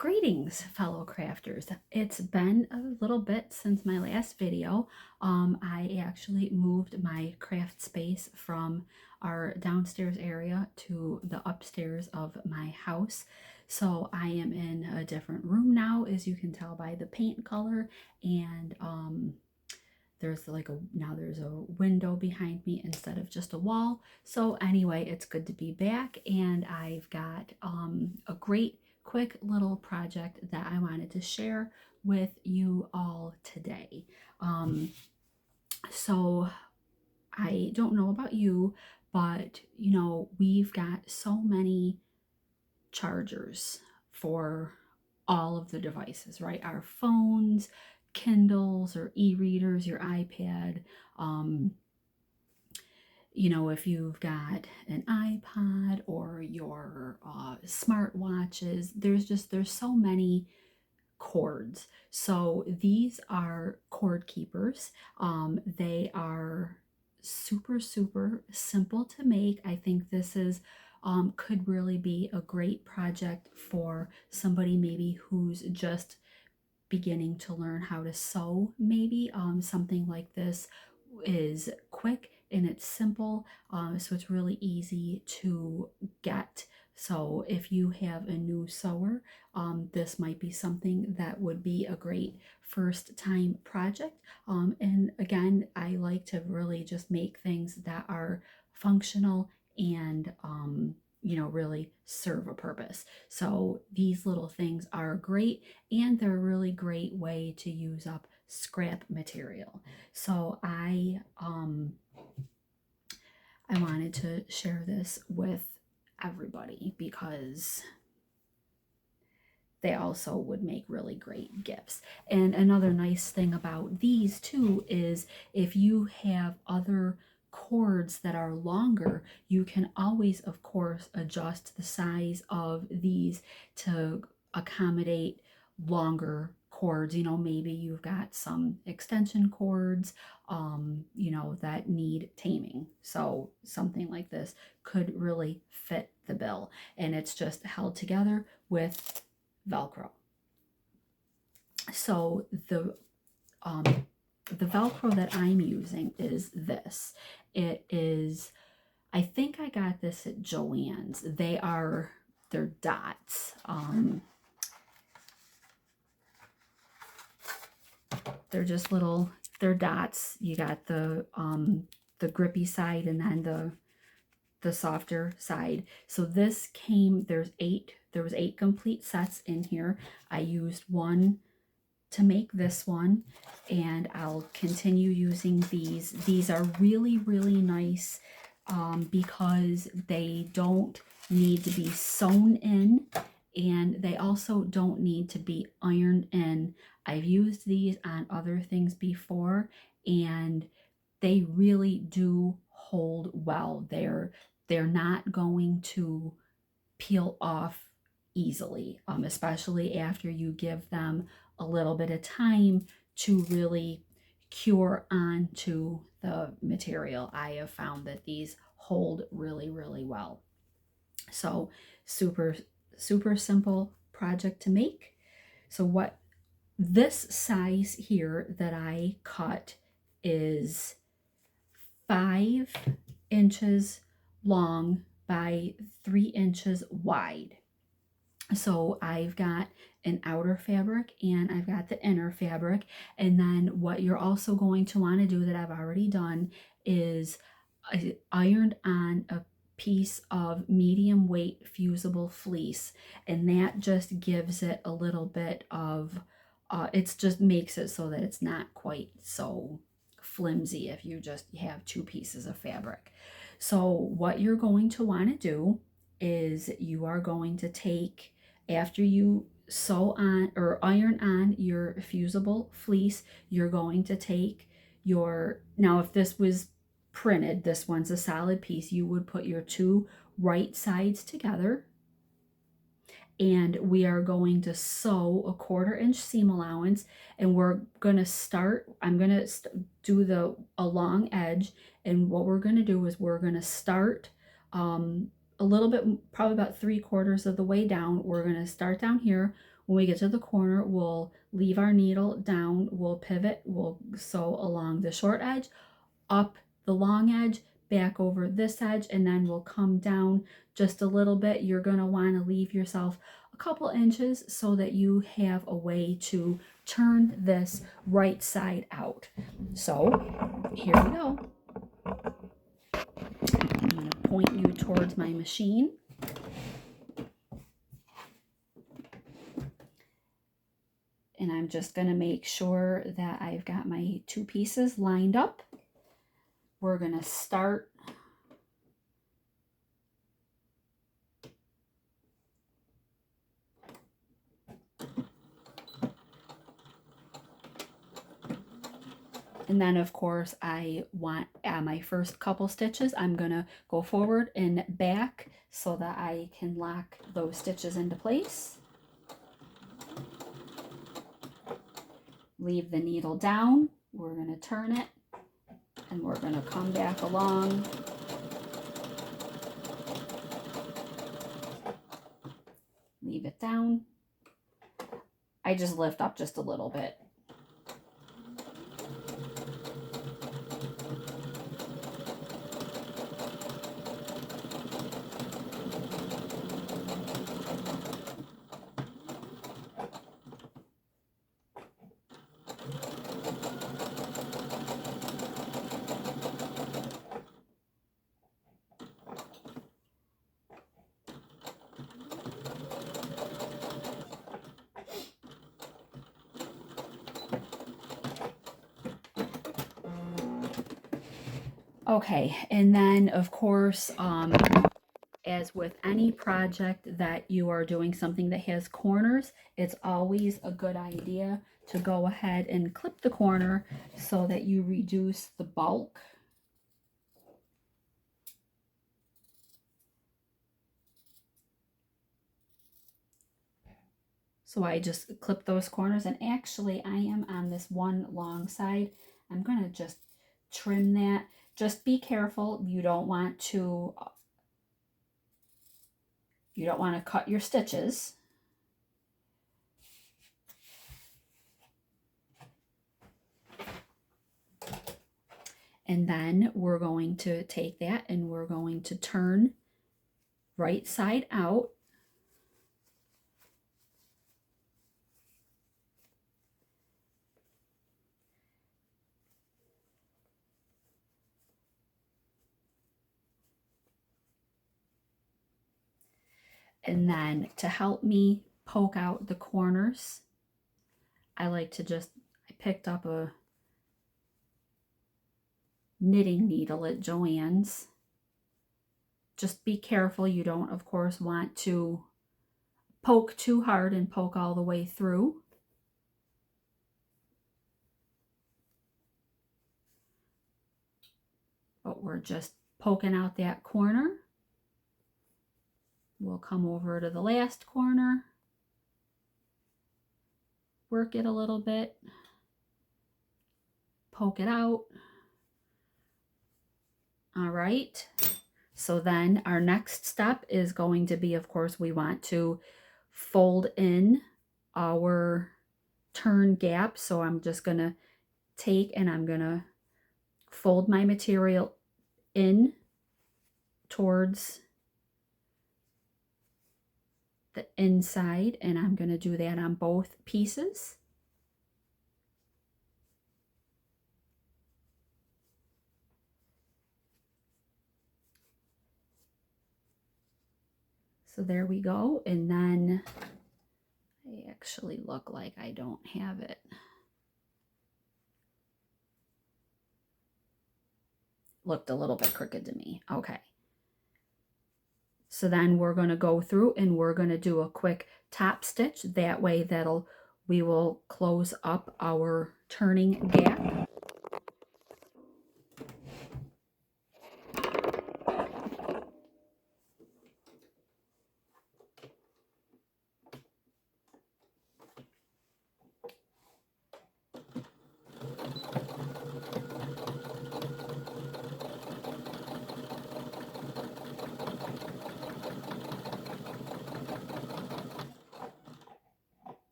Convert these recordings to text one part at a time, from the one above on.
Greetings, fellow crafters. It's been a little bit since my last video. I actually moved my craft space from our downstairs area to the upstairs of my house. So I am in a different room now, as you can tell by the paint color, and there's there's a window behind me instead of just a wall. So anyway, it's good to be back, and I've got a great quick little project that I wanted to share with you all today. So I don't know about you, but we've got so many chargers for all of the devices, right? Our phones, Kindles or e-readers, your iPad. Um, if you've got an iPod or your smartwatches, there's so many cords. So these are cord keepers. They are super simple to make. I think this is could really be a great project for somebody maybe who's just beginning to learn how to sew. Maybe something like this is quick and it's simple, so it's really easy to get. So if you have a new sewer, this might be something that would be a great first time project. And again, I like to really just make things that are functional and really serve a purpose. So these little things are great, and they're a really great way to use up scrap material. So I wanted to share this with everybody because they also would make really great gifts. And another nice thing about these too is if you have other cords that are longer, you can always, of course, adjust the size of these to accommodate longer cords. Maybe you've got some extension cords, that need taming. So something like this could really fit the bill. And it's just held together with Velcro. So um, the Velcro that I'm using is this. It is, I think I got this at Joann's. They're dots. They're just they're dots. You got the grippy side and then the softer side. So this there was 8 complete sets in here. I used one to make this one, and I'll continue using these. These are really nice because they don't need to be sewn in, and they also don't need to be ironed in. I've used these on other things before, and they really do hold well. They're not going to peel off easily, especially after you give them a little bit of time to really cure onto the material. I have found that these hold really well. So super simple project to make. So what this size here that I cut is 5 inches long by 3 inches wide. So I've got an outer fabric and I've got the inner fabric. And then what you're also going to want to do, that I've already done, is I ironed on a piece of medium weight fusible fleece, and that just gives it a little bit of it just makes it so that it's not quite so flimsy if you just have 2 pieces of fabric. So what you're going to want to do is you are going to take, after you sew on or iron on your fusible fleece, you're going to take now if this was printed, this one's a solid piece, you would put your 2 right sides together, and we are going to sew a 1/4 inch seam allowance, and we're going to start, I'm going to do a long edge, and what we're going to do is we're going to start a little bit, probably about 3/4 of the way down. We're going to start down here. When we get to the corner, we'll leave our needle down, we'll pivot, we'll sew along the short edge, up the long edge, back over this edge, and then we'll come down just a little bit. You're going to want to leave yourself a couple inches so that you have a way to turn this right side out. So here we go. I'm going to point you towards my machine. And I'm just going to make sure that I've got my two pieces lined up. We're going to start and then of course I want my first couple stitches, I'm going to go forward and back so that I can lock those stitches into place. Leave the needle down, we're going to turn it, and we're going to come back along. Leave it down. I just lift up just a little bit. Okay, and then of course, as with any project that you are doing something that has corners, it's always a good idea to go ahead and clip the corner so that you reduce the bulk. So I just clip those corners, and actually I am on this one long side. I'm going to just trim that. Just be careful. You don't want to cut your stitches. And then we're going to take that and we're going to turn right side out. And then to help me poke out the corners, I like to I picked up a knitting needle at Joann's. Just be careful. You don't, of course, want to poke too hard and poke all the way through. But we're just poking out that corner. We'll come over to the last corner, work it a little bit, poke it out. All right. So then our next step is going to be, of course, we want to fold in our turn gap. So I'm just going to take and I'm going to fold my material in towards the inside, and I'm going to do that on both pieces. So there we go. And then I actually look like I don't have it. Looked a little bit crooked to me. Okay. So then we're going to go through and we're going to do a quick top stitch. That way we will close up our turning gap.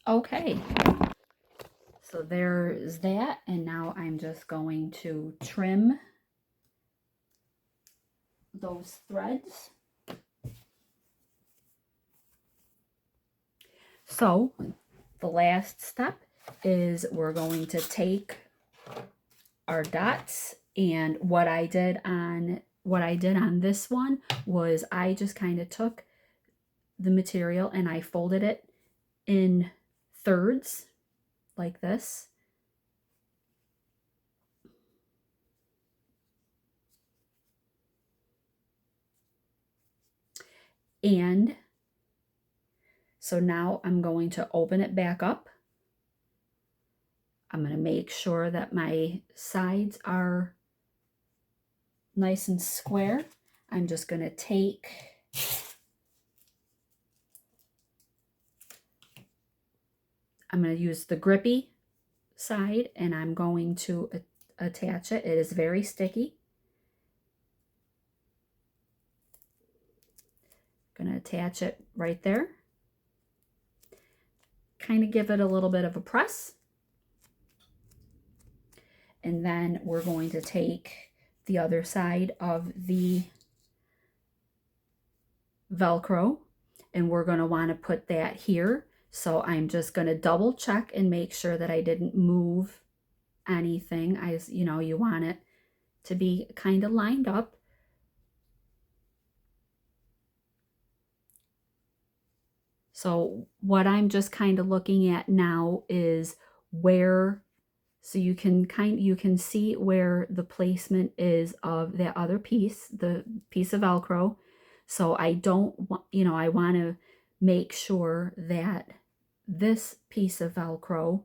Okay, so there's that, and now I'm just going to trim those threads. So the last step is we're going to take our dots, and what I did on this one was I just kind of took the material and I folded it in thirds like this. And so now I'm going to open it back up. I'm going to make sure that my sides are nice and square. I'm just going to take I'm going to use the grippy side and I'm going to attach it. It is very sticky. Going to attach it right there. Kind of give it a little bit of a press. And then we're going to take the other side of the Velcro and we're going to want to put that here. So I'm just going to double check and make sure that I didn't move anything. You know, you want it to be kind of lined up. So what I'm just kind of looking at now is where, so you can see where the placement is of that other piece, the piece of Velcro. So I don't want, you know, I want to make sure that this piece of Velcro,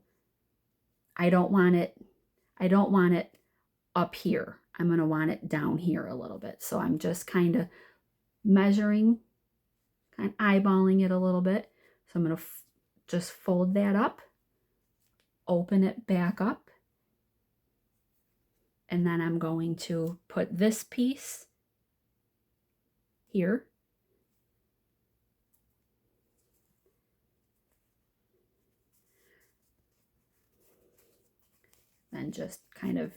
I don't want it up here. I'm going to want it down here a little bit. So I'm just kind of measuring, kind of eyeballing it a little bit. So I'm going to just fold that up, open it back up, and then I'm going to put this piece here. And just kind of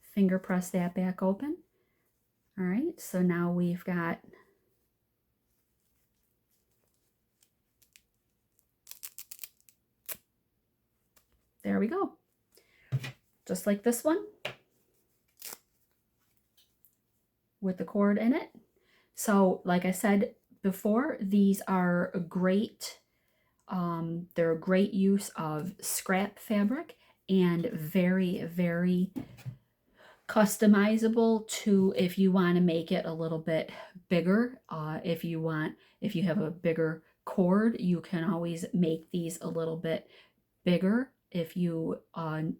finger press that back open. All right, so now we've got there we go. Just like this one with the cord in it. So like I said before, these are a great, they're a great use of scrap fabric and very, very customizable to if you want to make it a little bit bigger. If you have a bigger cord, you can always make these a little bit bigger if you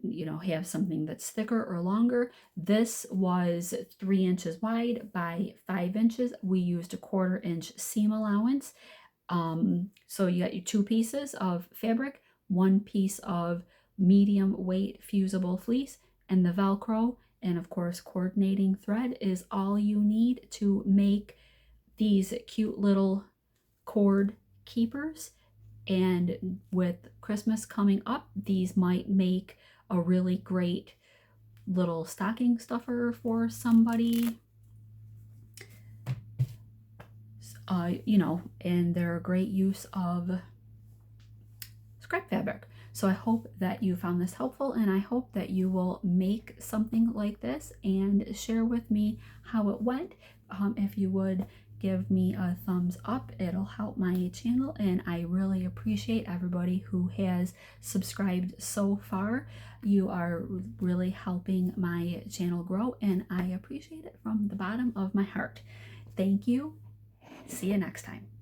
you know, have something that's thicker or longer. This was 3 inches wide by 5 inches. We used a 1/4 inch seam allowance. So you got your 2 pieces of fabric, 1 piece of medium weight fusible fleece, and the Velcro, and of course coordinating thread is all you need to make these cute little cord keepers. And with Christmas coming up, these might make a really great little stocking stuffer for somebody. You know, and they're a great use of scrap fabric. So I hope that you found this helpful, and I hope that you will make something like this and share with me how it went. If you would give me a thumbs up, it'll help my channel, and I really appreciate everybody who has subscribed so far. You are really helping my channel grow, and I appreciate it from the bottom of my heart. Thank you. See you next time.